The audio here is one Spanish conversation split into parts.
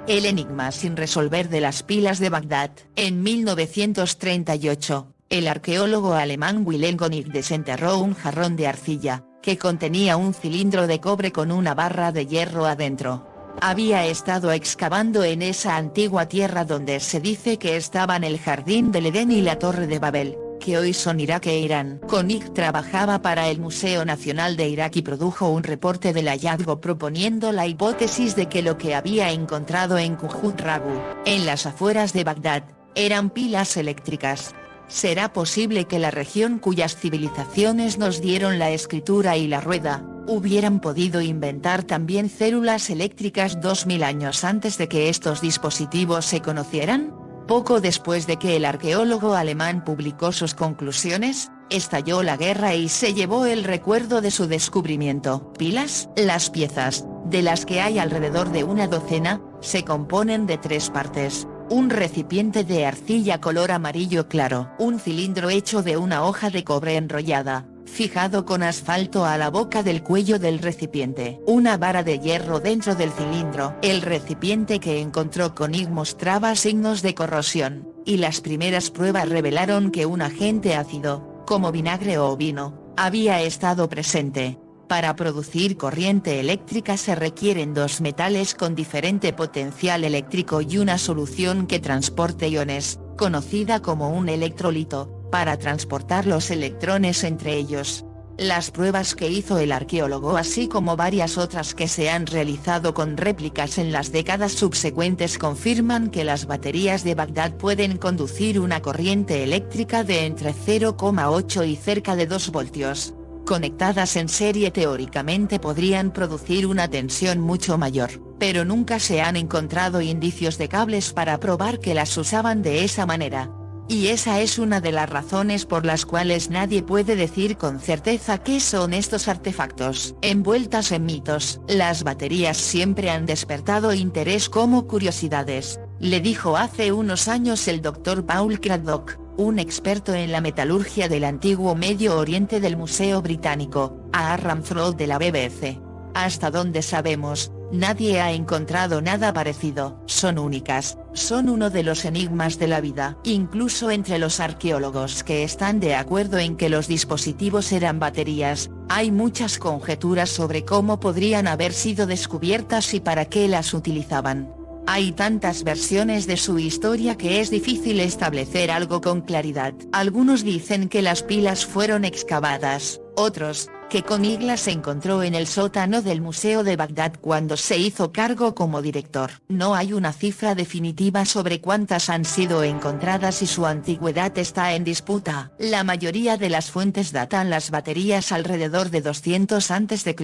El enigma sin resolver de las pilas de Bagdad. En 1938, el arqueólogo alemán Wilhelm König desenterró un jarrón de arcilla, que contenía un cilindro de cobre con una barra de hierro adentro. Había estado excavando en esa antigua tierra donde se dice que estaban el Jardín del Edén y la Torre de Babel, que hoy son Irak e Irán. König trabajaba para el Museo Nacional de Irak y produjo un reporte del hallazgo proponiendo la hipótesis de que lo que había encontrado en Kujut Ragu, en las afueras de Bagdad, eran pilas eléctricas. ¿Será posible que la región cuyas civilizaciones nos dieron la escritura y la rueda, hubieran podido inventar también células eléctricas 2000 años antes de que estos dispositivos se conocieran? Poco después de que el arqueólogo alemán publicó sus conclusiones, estalló la guerra y se llevó el recuerdo de su descubrimiento. ¿Pilas? Las piezas, de las que hay alrededor de una docena, se componen de 3 partes. Un recipiente de arcilla color amarillo claro. Un cilindro hecho de una hoja de cobre enrollada, fijado con asfalto a la boca del cuello del recipiente. Una vara de hierro dentro del cilindro. El recipiente que encontró König mostraba signos de corrosión, y las primeras pruebas revelaron que un agente ácido, como vinagre o vino, había estado presente. Para producir corriente eléctrica se requieren 2 metales con diferente potencial eléctrico y una solución que transporte iones, conocida como un electrolito, para transportar los electrones entre ellos. Las pruebas que hizo el arqueólogo así como varias otras que se han realizado con réplicas en las décadas subsecuentes confirman que las baterías de Bagdad pueden conducir una corriente eléctrica de entre 0,8 y cerca de 2 voltios. Conectadas en serie teóricamente podrían producir una tensión mucho mayor, pero nunca se han encontrado indicios de cables para probar que las usaban de esa manera. Y esa es una de las razones por las cuales nadie puede decir con certeza qué son estos artefactos. Envueltas en mitos, las baterías siempre han despertado interés como curiosidades, le dijo hace unos años el Dr. Paul Craddock, un experto en la metalurgia del antiguo Medio Oriente del Museo Británico, a Aaron Throll de la BBC. Hasta donde sabemos, nadie ha encontrado nada parecido. Son únicas, son uno de los enigmas de la vida. Incluso entre los arqueólogos que están de acuerdo en que los dispositivos eran baterías, hay muchas conjeturas sobre cómo podrían haber sido descubiertas y para qué las utilizaban. Hay tantas versiones de su historia que es difícil establecer algo con claridad. Algunos dicen que las pilas fueron excavadas, otros, que König las encontró en el sótano del Museo de Bagdad cuando se hizo cargo como director. No hay una cifra definitiva sobre cuántas han sido encontradas y su antigüedad está en disputa. La mayoría de las fuentes datan las baterías alrededor de 200 a.C.,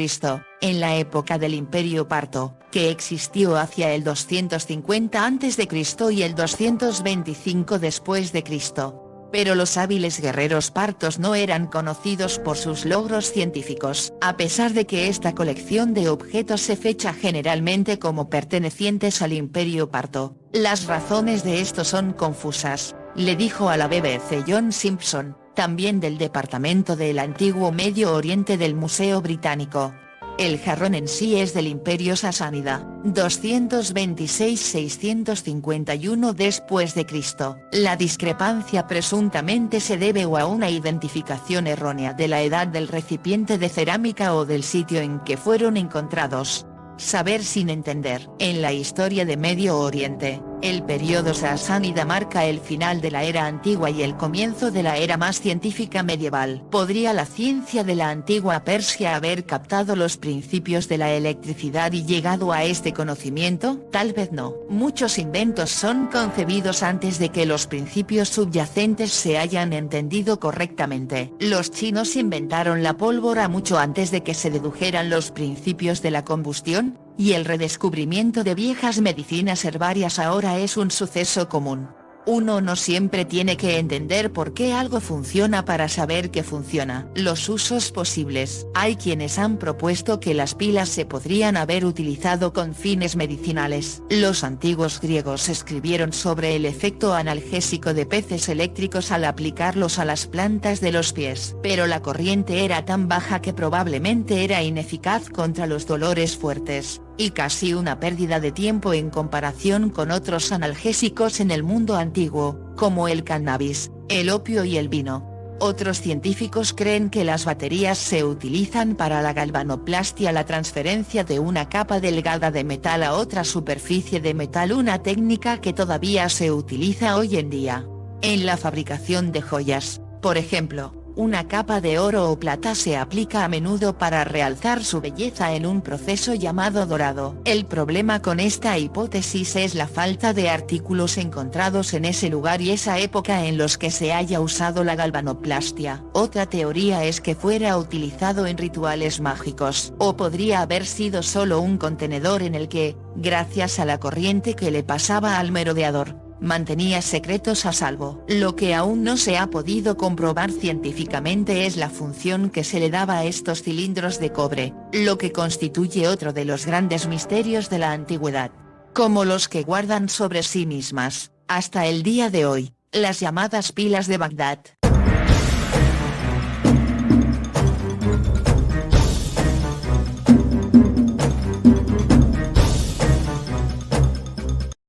en la época del Imperio Parto, que existió hacia el 250 a.C. y el 225 después de Cristo. Pero los hábiles guerreros partos no eran conocidos por sus logros científicos. A pesar de que esta colección de objetos se fecha generalmente como pertenecientes al Imperio Parto, las razones de esto son confusas, le dijo a la BBC John Simpson, también del Departamento del Antiguo Medio Oriente del Museo Británico. El jarrón en sí es del Imperio Sasánida, 226-651 después de Cristo. La discrepancia presuntamente se debe o a una identificación errónea de la edad del recipiente de cerámica o del sitio en que fueron encontrados. Saber sin entender. En la historia de Medio Oriente, el periodo sasánida marca el final de la era antigua y el comienzo de la era más científica medieval. ¿Podría la ciencia de la antigua Persia haber captado los principios de la electricidad y llegado a este conocimiento? Tal vez no. Muchos inventos son concebidos antes de que los principios subyacentes se hayan entendido correctamente. Los chinos inventaron la pólvora mucho antes de que se dedujeran los principios de la combustión, y el redescubrimiento de viejas medicinas herbarias ahora es un suceso común. Uno no siempre tiene que entender por qué algo funciona para saber que funciona. Los usos posibles. Hay quienes han propuesto que las pilas se podrían haber utilizado con fines medicinales. Los antiguos griegos escribieron sobre el efecto analgésico de peces eléctricos al aplicarlos a las plantas de los pies. Pero la corriente era tan baja que probablemente era ineficaz contra los dolores fuertes. y casi una pérdida de tiempo en comparación con otros analgésicos en el mundo antiguo, como el cannabis, el opio y el vino. Otros científicos creen que las baterías se utilizan para la galvanoplastia, la transferencia de una capa delgada de metal a otra superficie de metal, una técnica que todavía se utiliza hoy en día. En la fabricación de joyas, por ejemplo, una capa de oro o plata se aplica a menudo para realzar su belleza en un proceso llamado dorado. El problema con esta hipótesis es la falta de artículos encontrados en ese lugar y esa época en los que se haya usado la galvanoplastia. Otra teoría es que fuera utilizado en rituales mágicos, o podría haber sido solo un contenedor en el que, gracias a la corriente que le pasaba al merodeador, mantenía secretos a salvo. Lo que aún no se ha podido comprobar científicamente es la función que se le daba a estos cilindros de cobre, lo que constituye otro de los grandes misterios de la antigüedad. Como los que guardan sobre sí mismas, hasta el día de hoy, las llamadas pilas de Bagdad.